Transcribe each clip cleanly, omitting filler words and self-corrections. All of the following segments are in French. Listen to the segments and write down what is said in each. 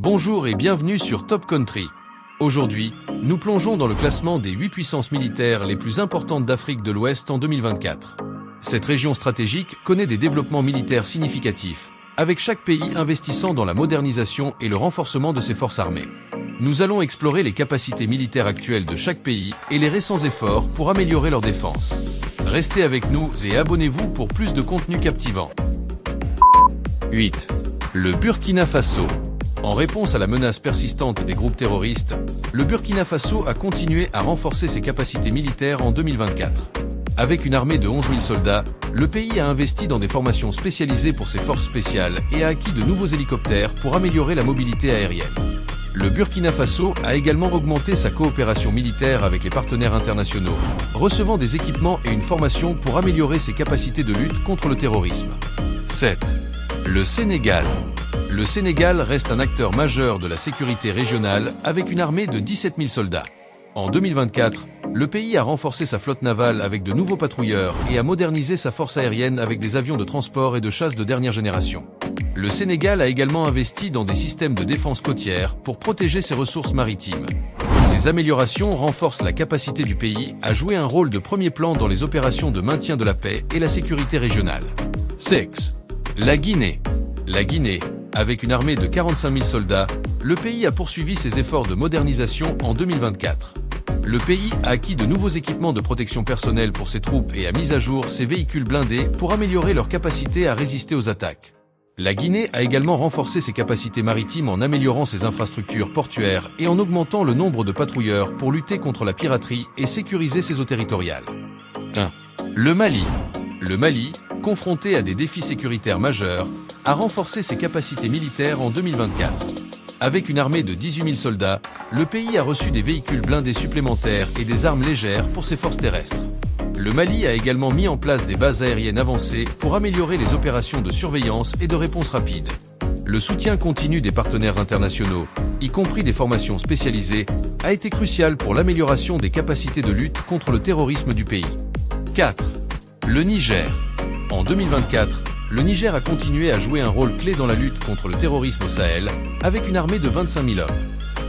Bonjour et bienvenue sur Top Country. Aujourd'hui, nous plongeons dans le classement des 8 puissances militaires les plus importantes d'Afrique de l'Ouest en 2024. Cette région stratégique connaît des développements militaires significatifs, avec chaque pays investissant dans la modernisation et le renforcement de ses forces armées. Nous allons explorer les capacités militaires actuelles de chaque pays et les récents efforts pour améliorer leur défense. Restez avec nous et abonnez-vous pour plus de contenu captivant. 8. Le Burkina Faso. En réponse à la menace persistante des groupes terroristes, le Burkina Faso a continué à renforcer ses capacités militaires en 2024. Avec une armée de 11 000 soldats, le pays a investi dans des formations spécialisées pour ses forces spéciales et a acquis de nouveaux hélicoptères pour améliorer la mobilité aérienne. Le Burkina Faso a également augmenté sa coopération militaire avec les partenaires internationaux, recevant des équipements et une formation pour améliorer ses capacités de lutte contre le terrorisme. 7. Le Sénégal. Le Sénégal reste un acteur majeur de la sécurité régionale avec une armée de 17 000 soldats. En 2024, le pays a renforcé sa flotte navale avec de nouveaux patrouilleurs et a modernisé sa force aérienne avec des avions de transport et de chasse de dernière génération. Le Sénégal a également investi dans des systèmes de défense côtière pour protéger ses ressources maritimes. Ces améliorations renforcent la capacité du pays à jouer un rôle de premier plan dans les opérations de maintien de la paix et la sécurité régionale. 6. La Guinée. La Guinée, avec une armée de 45 000 soldats, le pays a poursuivi ses efforts de modernisation en 2024. Le pays a acquis de nouveaux équipements de protection personnelle pour ses troupes et a mis à jour ses véhicules blindés pour améliorer leur capacité à résister aux attaques. La Guinée a également renforcé ses capacités maritimes en améliorant ses infrastructures portuaires et en augmentant le nombre de patrouilleurs pour lutter contre la piraterie et sécuriser ses eaux territoriales. 1. Le Mali. Le Mali, confronté à des défis sécuritaires majeurs, a renforcé ses capacités militaires en 2024. Avec une armée de 18 000 soldats, le pays a reçu des véhicules blindés supplémentaires et des armes légères pour ses forces terrestres. Le Mali a également mis en place des bases aériennes avancées pour améliorer les opérations de surveillance et de réponse rapide. Le soutien continu des partenaires internationaux, y compris des formations spécialisées, a été crucial pour l'amélioration des capacités de lutte contre le terrorisme du pays. 4. Le Niger. En 2024, le Niger a continué à jouer un rôle clé dans la lutte contre le terrorisme au Sahel, avec une armée de 25 000 hommes.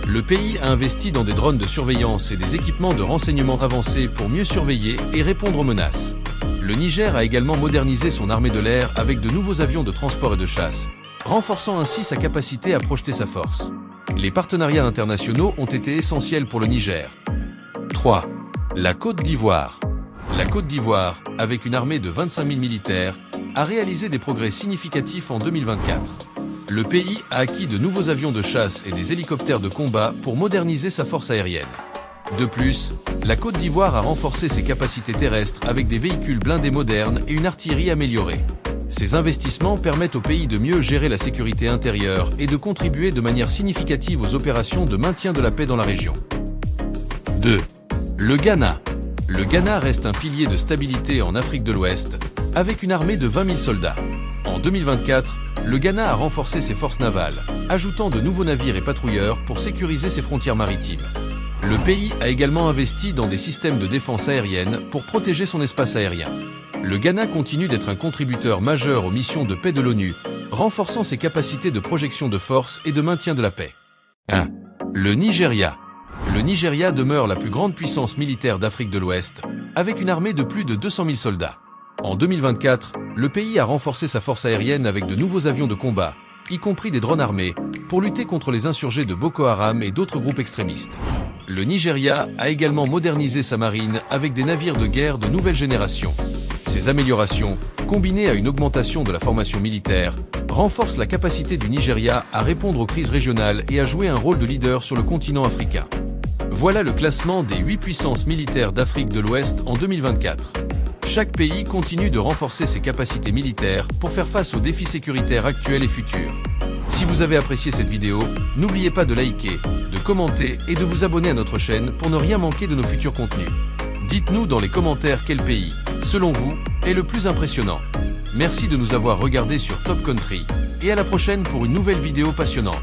Le pays a investi dans des drones de surveillance et des équipements de renseignement avancés pour mieux surveiller et répondre aux menaces. Le Niger a également modernisé son armée de l'air avec de nouveaux avions de transport et de chasse, renforçant ainsi sa capacité à projeter sa force. Les partenariats internationaux ont été essentiels pour le Niger. 3. La Côte d'Ivoire. La Côte d'Ivoire, avec une armée de 25 000 militaires, a réalisé des progrès significatifs en 2024. Le pays a acquis de nouveaux avions de chasse et des hélicoptères de combat pour moderniser sa force aérienne. De plus, la Côte d'Ivoire a renforcé ses capacités terrestres avec des véhicules blindés modernes et une artillerie améliorée. Ces investissements permettent au pays de mieux gérer la sécurité intérieure et de contribuer de manière significative aux opérations de maintien de la paix dans la région. 2. Le Ghana. Le Ghana reste un pilier de stabilité en Afrique de l'Ouest, avec une armée de 20 000 soldats. En 2024, le Ghana a renforcé ses forces navales, ajoutant de nouveaux navires et patrouilleurs pour sécuriser ses frontières maritimes. Le pays a également investi dans des systèmes de défense aérienne pour protéger son espace aérien. Le Ghana continue d'être un contributeur majeur aux missions de paix de l'ONU, renforçant ses capacités de projection de force et de maintien de la paix. 1. Le Nigeria. Le Nigeria demeure la plus grande puissance militaire d'Afrique de l'Ouest, avec une armée de plus de 200 000 soldats. En 2024, le pays a renforcé sa force aérienne avec de nouveaux avions de combat, y compris des drones armés, pour lutter contre les insurgés de Boko Haram et d'autres groupes extrémistes. Le Nigeria a également modernisé sa marine avec des navires de guerre de nouvelle génération. Ces améliorations, combinées à une augmentation de la formation militaire, renforcent la capacité du Nigeria à répondre aux crises régionales et à jouer un rôle de leader sur le continent africain. Voilà le classement des 8 puissances militaires d'Afrique de l'Ouest en 2024. Chaque pays continue de renforcer ses capacités militaires pour faire face aux défis sécuritaires actuels et futurs. Si vous avez apprécié cette vidéo, n'oubliez pas de liker, de commenter et de vous abonner à notre chaîne pour ne rien manquer de nos futurs contenus. Dites-nous dans les commentaires quel pays, selon vous, est le plus impressionnant. Merci de nous avoir regardés sur Top Country, et à la prochaine pour une nouvelle vidéo passionnante.